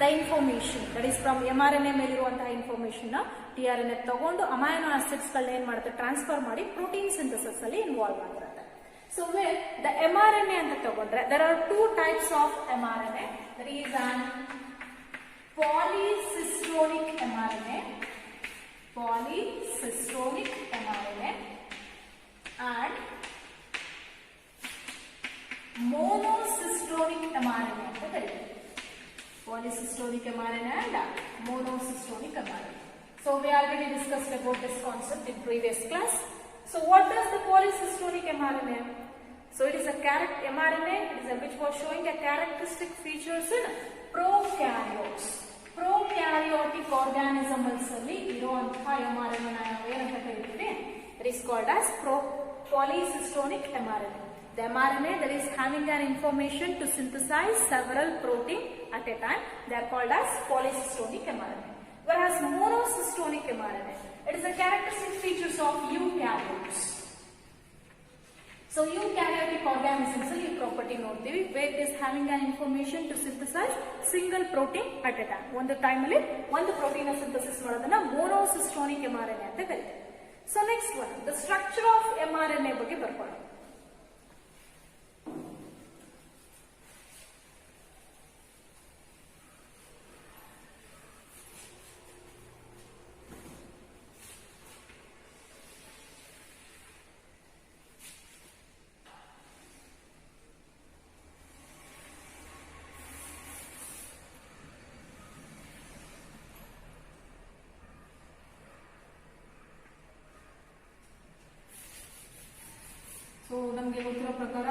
the information that is from mRNA ಮೇಲಿರುವಂತಹ information ನ tRNA ತಗೊಂಡು amino acids ಗಳನ್ನ ಏನು ಮಾಡುತ್ತೆ transfer ಮಾಡಿ protein synthesis ಅಲ್ಲಿ involve ಆಗಿರುತ್ತೆ. So where the mRNA ಅಂತ ತಗೊಂಡ್ರೆ there are 2 types of mRNA. There is an polycistronic mRNA and monocistronic mRNA ಅಂತ ಕರೀತಾರೆ. Polycistronic mRNA and monocistronic mRNA. So we already discussed about this concept in previous class. So what does the polycistronic mRNA? So it is a mRNA which was showing a characteristic features in prokaryotes. Prokaryotic organisms ಅಲ್ಲಿ ಇರುವಂತಹ mRNA ನಾವು ಏನಂತ ಕರೀತೀವಿ? It is called as polycistronic mRNA. The mRNA that is having an information to synthesize several protein at a time, they are called as polycystonic mRNA. Whereas monocystonic mRNA, it is the characteristic features of eukaryotes. So eukaryotic organisms ಈ property ನೋಡ್ತೀವಿ, where it is having an information to synthesize single protein at a time. ಒಂದು time ಅಲ್ಲಿ ಒಂದು protein synthesis ಮಾಡೋದನ್ನ monocistronic mRNA ಅಂತ ಕರೀತೀವಿ. So next one, the structure of mRNA ಬಗ್ಗೆ ಬರ್ಕೊಳ್ಳೋಣ. ಸೊ ನಮಗೆ ಗೊತ್ತಿರೋ ಪ್ರಕಾರ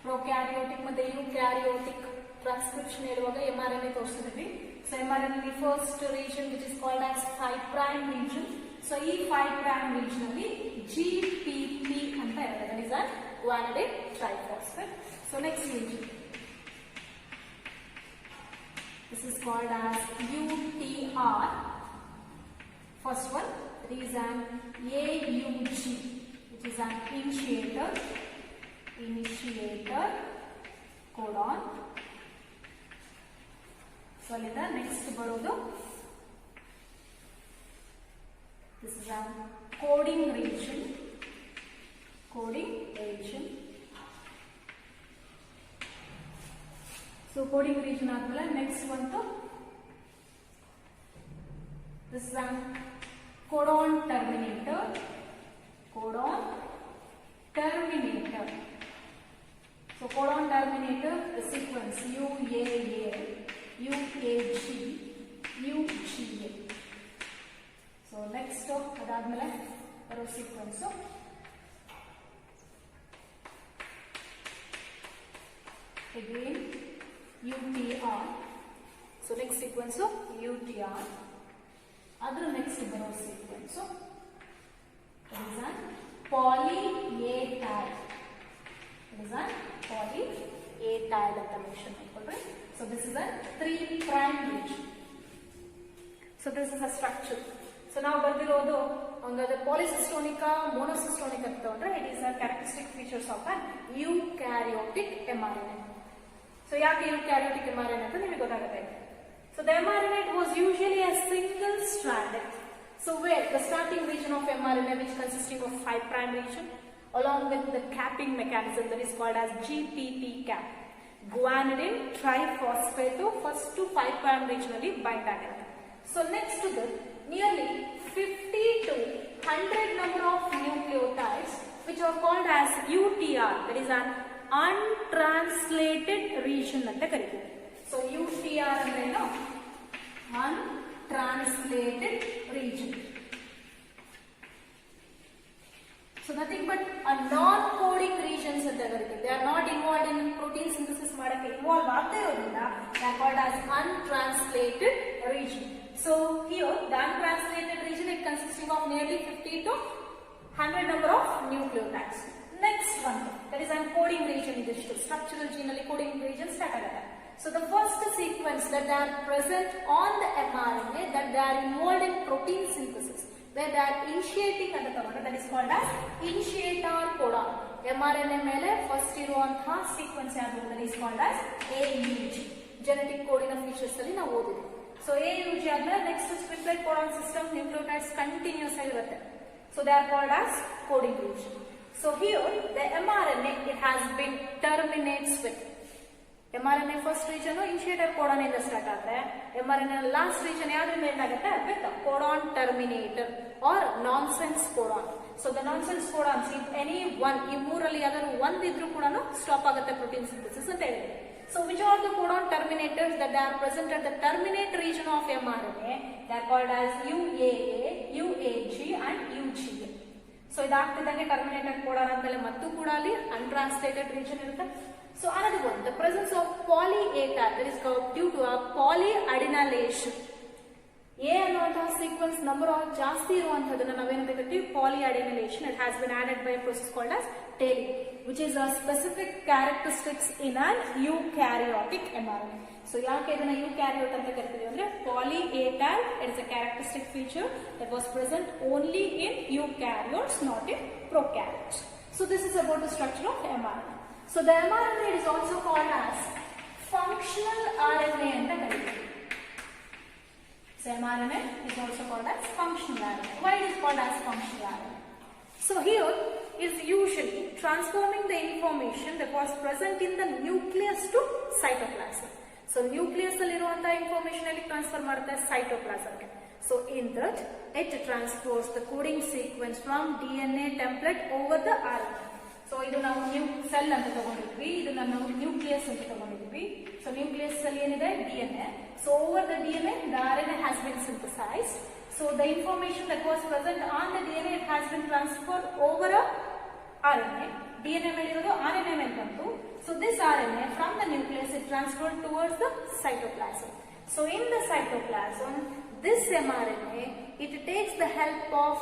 ಪ್ರೊಕ್ಯಾರಿಯೋಟಿಕ್ ಮತ್ತೆ ಯೂಕ್ಯಾರಿಯೋಟಿಕ್ ಟ್ರಾನ್ಸ್ಕ್ರಿಪ್ಷನ್ ಹೇಳುವಾಗ mRNA ತೋರಿಸಿದ್ವಿ. So mRNA first region which is called as 5' region. So ಈ 5' ರೀಜನ್ ಅಲ್ಲಿ GPP ಅಂತ ಇರುತ್ತೆ, that is a guanidate triphosphate. So next region, this is called as UTR. First one, it is an AUG, which is an initiator codon. So the next barodu, this is a coding region. So coding region admele next one to, this is a codon terminator. So codon terminator, the sequence UAA, UAG, UGA. So next adadmele baro sequence again UTR. So next sequence UTR. Other next baro sequence that is a poly-A tag. ಅಂತ mention ಮಾಡ್ಕೊಳ್ರಿ. So this is a 3' region. So this is a structure. So ನಾವು ಬರ್ದಿರೋದು ಹಂಗಾದ್ರೆ ಪಾಲಿಸಿಸ್ಟೋನಿಕಾ monocistronic ಅಂತ ತಗೊಂಡ್ರೆ it is a characteristic features of an eukaryotic mRNA. So ಯಾಕೆ eukaryotic mRNA ಅಂತ ನಿಮಗೆ ಗೊತ್ತಾಗುತ್ತೆ. So the mRNA was usually a single stranded. So where the starting region of mRNA, which consisting of 5' region along with the capping mechanism that is called as GPP cap, guanidine triphosphate first to 5' region alli bind agirutte. So next to that, nearly 50 to 100 number of nucleotides which are called as UTR, that is an untranslated region anta karitevi. So UTR ಅಂದ್ರೆ ಏನು? Untranslated region. So nothing but a non-coding regions ಅಂತ ಕರೀತೀವಿ. They are not involved in protein synthesis ಮಾಡಕ್ಕೆ involve ಆಗದೇ ಇರೋದ್ರಿಂದ they are called as untranslated region. So here the untranslated region is consisting of nearly 50 to 100 number of nucleotides. Next one, that is encoding region. Idishtu structural gene alli coding region start agata. So the first sequence that they are present on the mRNA, that they are involved in protein synthesis, where they are initiating anta tagondre, that is called as initiator codon. mRNA ಮೇಲೆ first ಇರುವಂತಹ sequence ಯಾವುದು, that is called as AUG. Genetic coding features ಅಲ್ಲಿ ನಾವು ಓದಿದ್ವಿ. So AUG ಆದ್ಮೇಲೆ next triplet codon system nucleotides continuous ಆಗಿರುತ್ತೆ. So they are called as coding region. So here the mRNA, it has been terminates with mRNA first region initiator codon ಇಂದ start ಆದ್ರೆ mRNA last region ಯಾವ್ದ್ರಿಂದ end ಆಗುತ್ತೆ with codon terminator or nonsense codon. So the nonsense codons, if any one ಈ ಮೂರಲ್ಲಿ ಯಾವ್ದಾದ್ರು ಒಂದ್ ಇದ್ರೂ ಕೂಡ stop ಆಗುತ್ತೆ ಪ್ರೋಟೀನ್ ಸಿಂಥಸಿಸ್ ಅಂತ ಹೇಳಿದೆ. So which are the codon terminators that they are present at the terminate region of mRNA? They are called as UAA, UAG and UGA. So ಇದಾಗ್ತಿದ್ದಂಗೆ ಟರ್ಮಿನೇಟೆಡ್ ಕೋಡಾನ್ ಆದ್ಮೇಲೆ ಮತ್ತು ಕೂಡ ಅಲ್ಲಿ ಅನ್ಟ್ರಾನ್ಸ್ಲೇಟೆಡ್ ರೀಜನ್ ಇರುತ್ತೆ. So another one, the presence of poly-A tag, that is due to a polyadenylation. A ಅನ್ನುವಂತಹ sequence number of ಜಾಸ್ತಿ ಇರುವಂತಹದನ್ನ ನಾವೇನಂತ ಕರಿತೀವಿ polyadenylation. It has been added by a process called as tailing, which is a specific characteristics in an eukaryotic mRNA. So ಯಾಕೆ ಇದನ್ನ eukaryote ಅಂತ ಕರಿತೀವಿ ಅಂದ್ರೆ poly A tag it is a characteristic feature that was present only in eukaryotes, not in prokaryotes. So this is about the structure of mRNA. So the mRNA is also called as functional RNA ಅಂತ ಕರೀತೀವಿ. So mRNA is also called as functional RNA. Why it is called as functional RNA? So here is usually transforming the information that was present in the nucleus to cytoplasm. So nucleus alliruvanತಹ information ಅಲ್ಲಿ transfer ಮಾಡುತ್ತೆ cytoplasm ಗೆ. So in that it transfers the coding sequence from DNA template over the RNA. So ಇದು ನಾವು cell ಅಂತ ತಗೊಂಡಿದ್ವಿ, ಇದನ್ನ ನಾವು nucleus ಅಂತ ತಗೊಂಡಿದ್ವಿ. So nucleus ಅಲ್ಲಿ ಏನಿದೆ DNA. So over the DNA the RNA has been synthesized. So the information that was present on the DNA it has been transferred over a RNA. DNA ಮೇಲೆ ಇರೋದು RNA ಮೇಲೆ ಬಂತು. So this RNA from the nucleus is transferred towards the cytoplasm. So in the cytoplasm this mRNA it takes the help of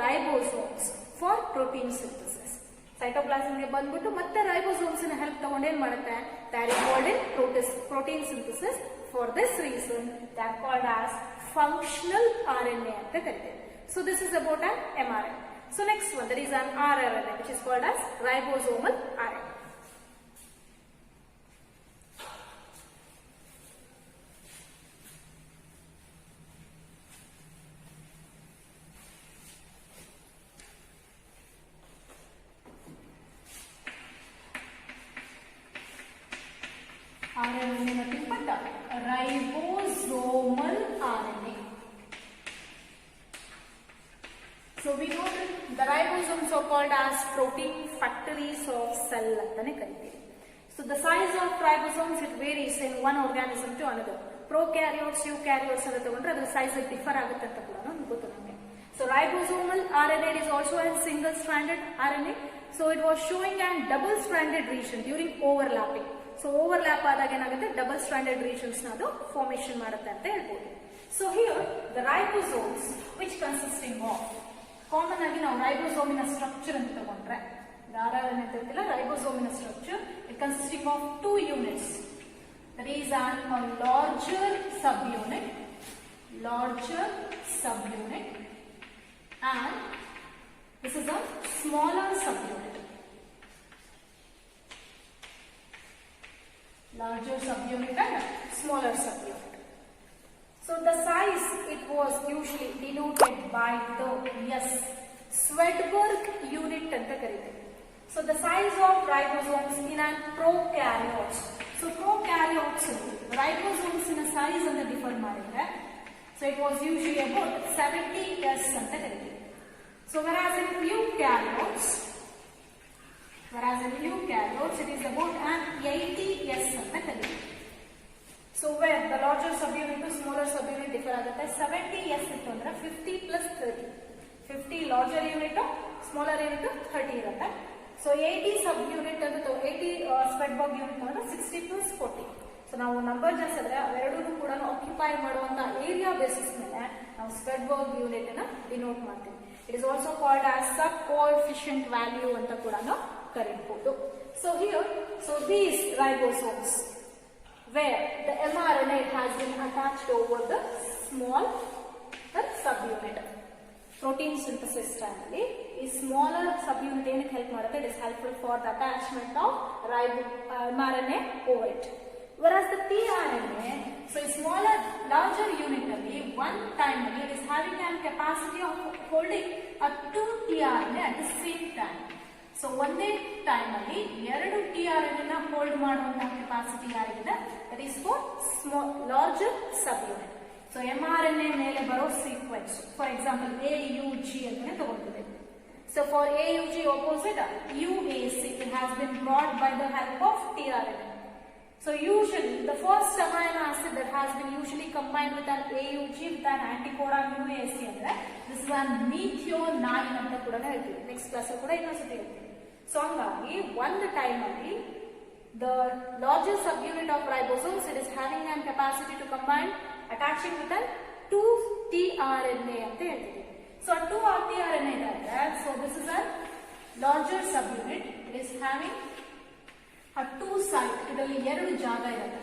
ribosomes for protein synthesis. Cytoplasm ಗೆ ಬಂದ್ಬಿಟ್ಟು ಮತ್ತೆ ribosomes ನ help ತಗೊಂಡು ಏನ್ ಮಾಡುತ್ತೆ, they are involved in protein synthesis. For this reason they are called as functional RNA ಅಂತ ಕರೀತೀವಿ. So this is about an mRNA. So next one, there is an rRNA which is called as ribosomal RNA. RNA nothing but ribosomal RNA. So we know that the ribosomes are called as protein factories of cell ಅಂತಾನೆ ಕರೀತೀವಿ. So the size of ribosomes it varies in one organism to another. Prokaryotes, eukaryotes ಅಂತ ತಗೊಂಡ್ರೆ ಅದರ size differ ಆಗುತ್ತೆ ಅಂತ ಕೂಡ ಗೊತ್ತು ನಮಗೆ. So ribosomal RNA is also a single stranded RNA. So it was showing a double stranded region during overlapping. So overlap ಆದಾಗ ಏನಾಗುತ್ತೆ, ಡಬಲ್ ಸ್ಟ್ರಾಂಡೆಡ್ ರೀಜನ್ಸ್ ನ ಅದು ಫಾರ್ಮೇಶನ್ ಮಾಡುತ್ತೆ ಅಂತ ಹೇಳ್ಬೋದು. So here the ribosomes which consisting of, common ಆಗಿ ನಾವು ರೈಬೋಸೋಮಿನ ಸ್ಟ್ರಕ್ಚರ್ ಅಂತ ತಗೊಂಡ್ರೆ RNA ಅಂತ ಹೇಳ್ತಿಲ್ಲ, ರೈಬೋಸೋಮಿನ structure it consisting of 2 units. That is a larger subunit and this is a smaller subunit. Larger subunit and smaller subunit. So the size it was usually denoted by the Swedberg unit anta kariteve. So the size of ribosomes in an prokaryotes. So prokaryotes ribosomes in a size anta differ madidre. So it was usually about 70 S anta kariteve. So whereas in eukaryotes it is about an 80 S anta kariteve. So where the larger subunit to smaller subunit differ ಆಗುತ್ತೆ. 70 S ಇತ್ತು ಅಂದ್ರೆ 50 plus 30. 50 larger unit, smaller unit 30 ಇರುತ್ತೆ. So 80 subunit ಅಂತ 80 Swedberg unit ಅಂದ್ರೆ 60 plus 40. So ನಾವು number ಜಾಸ್ತಿ ಅವೆರಡೂ ಕೂಡ ಆಕ್ಯುಪೈ ಮಾಡುವಂತ ಏರಿಯಾ ಬೇಸಿಸ್ ಮೇಲೆ ನಾವು Swedberg ಯೂನಿಟ್ ಅನ್ನ ಡಿನೋಟ್ ಮಾಡ್ತೀವಿ. It is also called as sub coefficient value ಅಂತ ಕೂಡ ಕರೀಬಹುದು. So here these ribosomes where the mRNA has been attached over the small subunit. Protein synthesis time alli ಈ smaller subunit ಏನಕ್ಕೆ help ಮಾಡುತ್ತೆ, it is helpful for the attachment of mRNA over it. Whereas the tRNA, so a smaller, larger unit alli one time alli it is having a capacity of holding a 2 tRNA at the same time. So ಒಂದೇ time ಅಲ್ಲಿ 2 tRNA ನ hold ಮಾಡುವಂತಹ capacity ಯಾರಿಗಿದೆ, that is for larger subunit. So mRNA ಮೇಲೆ ಬರೋ sequence for example AUG ಅಂತ ತಗೊಳ್ತೀವಿ. So for AUG opposite UAC it has been brought by the help of tRNA. So usually the first amino acid that has been usually combined with an AUG with an anticodon UAC ಅಂದ್ರೆ this is a methionine ಅಂತ ಕೂಡ ಹೇಳ್ತೀವಿ. Next class ಅಲ್ಲಿ ಕೂಡ ಇನ್ನೊಂದ್ಸತಿ ಹೇಳ್ತೀವಿ. So ಹಂಗಾಗಿ ಒಂದು ಟೈಮ್ ಅಲ್ಲಿ the larger subunit of ribosomes it is having an capacity to combine attaching with an 2 tRNA ಅಂತ ಹೇಳ್ತೀವಿ. So 2tRNA ಇದೆ. So this is a larger subunit. It is having a 2 site. ಇದರಲ್ಲಿ 2 ಜಾಗ ಇರುತ್ತೆ.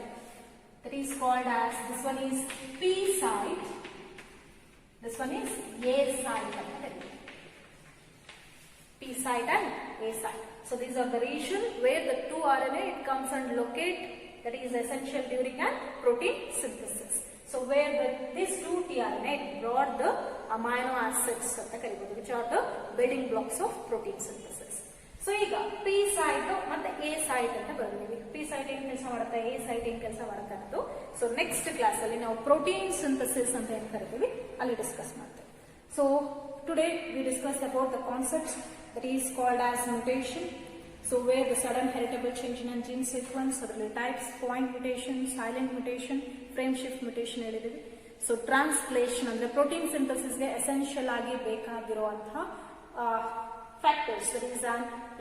That is called as, this one is P site. This one is A site ಅಂತ ಹೇಳ್ತೀವಿ. P site and A site. So these are the region where the 2RNA it comes and locate, that is essential during a protein synthesis. So where these 2tRNA it brought the amino acids ಅಂತ ಕರೀಬಹುದು, which are the building blocks of protein synthesis. So ಈಗ P site ಮತ್ತೆ A site ಅಂತ ಬರ್ತೀವಿ. P site ಏನು ಕೆಲಸ ಮಾಡುತ್ತೆ, A site ಏನು ಕೆಲಸ ಮಾಡುತ್ತೆ ಅನ್ನೋದು ಸೊ ನೆಕ್ಸ್ಟ್ ಕ್ಲಾಸ್ ಅಲ್ಲಿ ನಾವು ಪ್ರೋಟೀನ್ ಸಿಂಥಸಿಸ್ ಅಂತ ಏನು ಕರಿತೀವಿ ಅಲ್ಲಿ ಡಿಸ್ಕಸ್ ಮಾಡ್ತೇವೆ. So today we discussed about the concepts that is called as mutation. So where the sudden heritable change in a gene sequence, ಅದರಲ್ಲಿ types, point mutation, silent mutation, frame shift mutation ಹೇಳಿದೀವಿ. So translation ಅಂದ್ರೆ protein synthesis ಗೆ essential ಆಗಿ ಬೇಕಾಗಿರುವಂತಹ factors, that is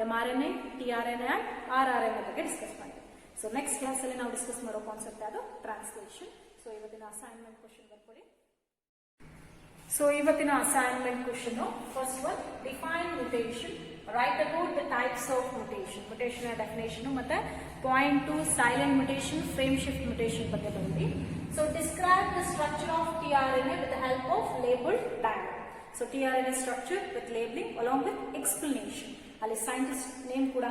mRNA, tRNA and rRNA ಬಗ್ಗೆ discuss ಮಾಡಿದ್ವಿ. So next class ಅಲ್ಲಿ ನಾವು discuss ಮಾಡೋ ಕಾನ್ಸೆಪ್ಟ್ ಯಾವುದು, ಟ್ರಾನ್ಸ್ಲೇಷನ್. ಸೊ ಇವತ್ತಿನ ಅಸೈನ್ಮೆಂಟ್ ಕ್ವೆಶ್ಚನ್ ಬರ್ಕೊಳ್ಳಿ. So ಇವತ್ತಿನ assignment question, first one, define mutation. Write about the types of mutation. Mutation definition ಮತ್ತೆ point to silent mutation, frame shift mutation ಬಗ್ಗೆ ಬನ್ನಿ. So describe the structure of tRNA with the help of labeled diagram. So tRNA structure with labeling along with explanation. ಅಲ್ಲಿ scientist name ಕೂಡ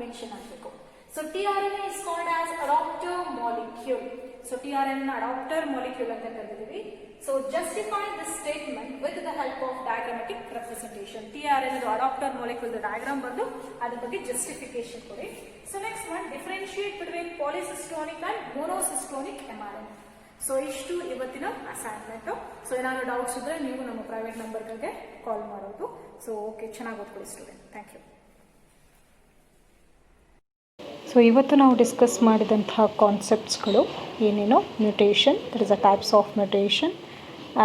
mention ಆಗಬೇಕು. So tRNA is called as adapter molecule. So tRNA adapter molecule ಅಂತ ಕರೆದಿದ್ದೀವಿ. So justify this statement with the help of diagrammatic representation. tRNA adapter molecule diagram ಬಂದು ಅದರ ಬಗ್ಗೆ justification ಕೊಡಿ. So next one, differentiate between polycystonic and monocystonic mRNA. So ಇಷ್ಟು ಇವತ್ತಿನ assignment. So ಏನಾದ್ರು doubts ಇದ್ರೆ ನೀವು ನಮ್ಮ ಪ್ರೈವೇಟ್ ನಂಬರ್ಗಳಿಗೆ ಕಾಲ್ ಮಾಡೋದು. ಸೊ ಓಕೆ, ಚೆನ್ನಾಗಿ ಓದ್ಕೊಳ್ಳಿ ಸ್ಟೂಡೆಂಟ್. Thank you. ಸೊ ಇವತ್ತು ನಾವು ಡಿಸ್ಕಸ್ ಮಾಡಿದಂತಹ ಕಾನ್ಸೆಪ್ಟ್ಸ್ಗಳು ಏನೇನೋ, mutation, there is a types of mutation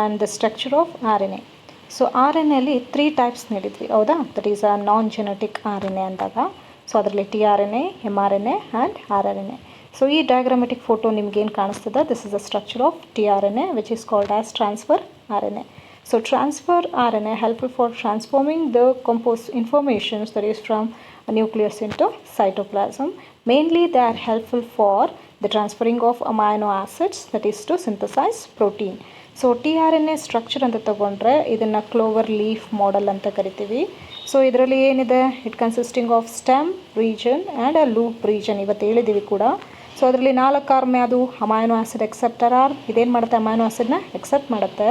and the structure of RNA. So RNAಲಿ 3 ಟೈಪ್ಸ್ ನೀಡಿದ್ವಿ, ಹೌದಾ? That is a non genetic RNA ಅಂದಾಗ. ಸೊ ಅದರಲ್ಲಿ tRNA, mRNA and rRNA. So ಈ ಡಯಾಗ್ರಾಮೆಟಿಕ್ ಫೋಟೋ ನಿಮ್ಗೇನು ಕಾಣಿಸ್ತದೆ, this is the structure of tRNA which is called as transfer RNA. So transfer RNA helpful for transforming the composed information, that is from a nucleus into cytoplasm. Mainly they are helpful for the transferring of amino acids, that is to synthesize protein. So tRNA structure ಅಂತ ತಗೊಂಡ್ರೆ ಇದನ್ನು clover leaf model ಅಂತ ಕರಿತೀವಿ. So ಇದರಲ್ಲಿ ಏನಿದೆ, it consisting of stem region and a loop region, ಇವತ್ತು ಹೇಳಿದ್ದೀವಿ ಕೂಡ. ಸೊ ಅದರಲ್ಲಿ 4 ಆರ್ಮ್ ಯಾವುದು, ಅಮೈನೋ ಆಸಿಡ್ ಎಕ್ಸೆಪ್ಟರ್ ಆರ್ಮ್. ಇದೇನು ಮಾಡುತ್ತೆ, ಅಮೈನೋ ಆಸಿಡ್ನ ಎಕ್ಸೆಪ್ಟ್ ಮಾಡುತ್ತೆ.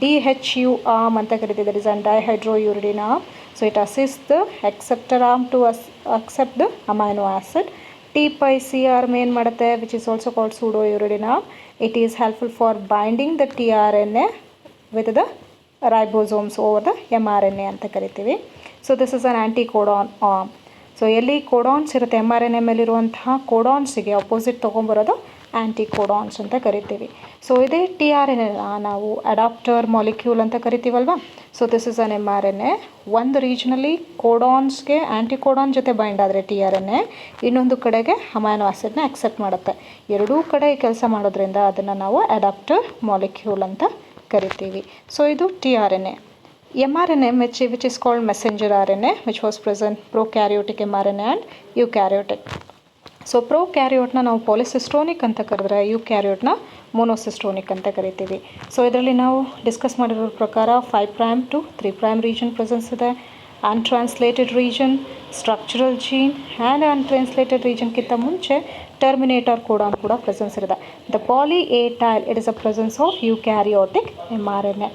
DHU ಆರ್ಮ್ ಅಂತ ಕರಿತೀವಿ, that is an dihydrouridine arm. So it assist the acceptor arm to accept the amino acid. T-pi-C arm ಏನು ಮಾಡುತ್ತೆ, which is also called pseudouridine arm. It is helpful for binding the tRNA with the ribosomes over the mRNA ಅಂತ ಕರಿತೀವಿ. So this is an anticodon arm. So ಎಲ್ಲಿ ಕೋಡಾನ್ಸ್ ಇರುತ್ತೆ, mRNA ಮೇಲಿರುವಂತಹ ಕೋಡಾನ್ಸಿಗೆ opposite ತೊಗೊಂಬರೋದು ಆ್ಯಂಟಿಕೋಡಾನ್ಸ್ ಅಂತ ಕರಿತೀವಿ. So ಇದೇ tRNA ನಾವು ಅಡಾಪ್ಟರ್ ಮಾಲಿಕ್ಯೂಲ್ ಅಂತ ಕರಿತೀವಲ್ವಾ. So this is an mRNA. ಒಂದು ರೀಜನಲ್ಲಿ ಕೋಡಾನ್ಸ್ಗೆ ಆ್ಯಂಟಿಕೋಡಾನ್ ಜೊತೆ ಬೈಂಡ್ ಆದರೆ tRNA, ಇನ್ನೊಂದು ಕಡೆಗೆ ಅಮೈನೋ ಆಸಿಡ್ನ ಅಕ್ಸೆಪ್ಟ್ ಮಾಡುತ್ತೆ. ಎರಡೂ ಕಡೆ ಕೆಲಸ ಮಾಡೋದ್ರಿಂದ ಅದನ್ನು ನಾವು ಅಡಾಪ್ಟರ್ ಮಾಲಿಕ್ಯೂಲ್ ಅಂತ ಕರಿತೀವಿ. ಸೊ ಇದು tRNA. mRNA which is called messenger RNA, which was present prokaryotic mRNA and eukaryotic. So ಪ್ರೋಕ್ಯಾರಿಯೋಟ್ನ ನಾವು ಪಾಲಿಸಿಸ್ಟೋನಿಕ್ ಅಂತ ಕರೆದ್ರೆ ಯುಕ್ಯಾರಿಯೋಟ್ನ ಮೊನೋಸಿಸ್ಟೋನಿಕ್ ಅಂತ ಕರಿತೀವಿ. ಸೊ ಇದರಲ್ಲಿ ನಾವು ಡಿಸ್ಕಸ್ ಮಾಡಿರೋ ಪ್ರಕಾರ 5' to 3' ರೀಜನ್ ಪ್ರೆಸೆನ್ಸ್ ಇದೆ. Untranslated region, structural gene and untranslated ರೀಜನ್ಗಿಂತ ಮುಂಚೆ ಟರ್ಮಿನೇಟರ್ ಕೋಡಾನ್ ಕೂಡ ಪ್ರೆಸೆನ್ಸ್ ಇರುತ್ತೆ. The poly A tail, it is a presence of eukaryotic mRNA.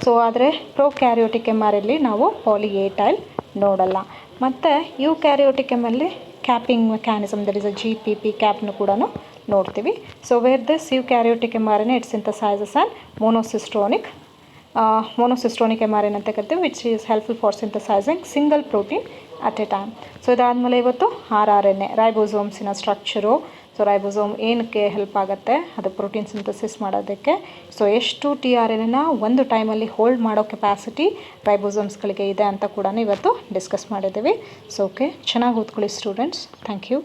So ಆದರೆ ಪ್ರೋಕ್ಯಾರಿಯೋಟಿಕ್ mRNA ನಾವು ಪಾಲಿ ಎ ಟೈಲ್ ನೋಡಲ್ಲ. ಮತ್ತು ಯುಕ್ಯಾರಿಯೋಟಿಕ್ ಎಮ್ಮಲ್ಲಿ capping mechanism, that is a GPP ಕ್ಯಾಪ್ನು ಕೂಡ ನೋಡ್ತೀವಿ. So where this eukaryotic mRNA it synthesizes and monocistronic mRNA ಅಂತ ಕರಿತೀವಿ, which is helpful for synthesizing single protein at A time. So ಇದಾದಮೇಲೆ ಇವತ್ತು rRNA, ರೈಬೋಸೋಮ್ಸಿನ ಸ್ಟ್ರಕ್ಚರು. ಸೊ ರೈಬೋಸೋಮ್ ಏನಕ್ಕೆ help ಆಗುತ್ತೆ, ಅದು ಪ್ರೋಟೀನ್ ಸಿಂಥಸಿಸ್ ಮಾಡೋದಕ್ಕೆ. ಸೊ ಎಷ್ಟು tRNAನ ಒಂದು ಟೈಮಲ್ಲಿ ಹೋಲ್ಡ್ ಮಾಡೋ ಕೆಪಾಸಿಟಿ ರೈಬೋಸೋಮ್ಸ್ಗಳಿಗೆ ಇದೆ ಅಂತ ಕೂಡ ಇವತ್ತು ಡಿಸ್ಕಸ್ ಮಾಡಿದ್ದೀವಿ. ಸೊ ಓಕೆ, ಚೆನ್ನಾಗಿ ಓದ್ಕೊಳ್ಳಿ ಸ್ಟೂಡೆಂಟ್ಸ್. Thank you.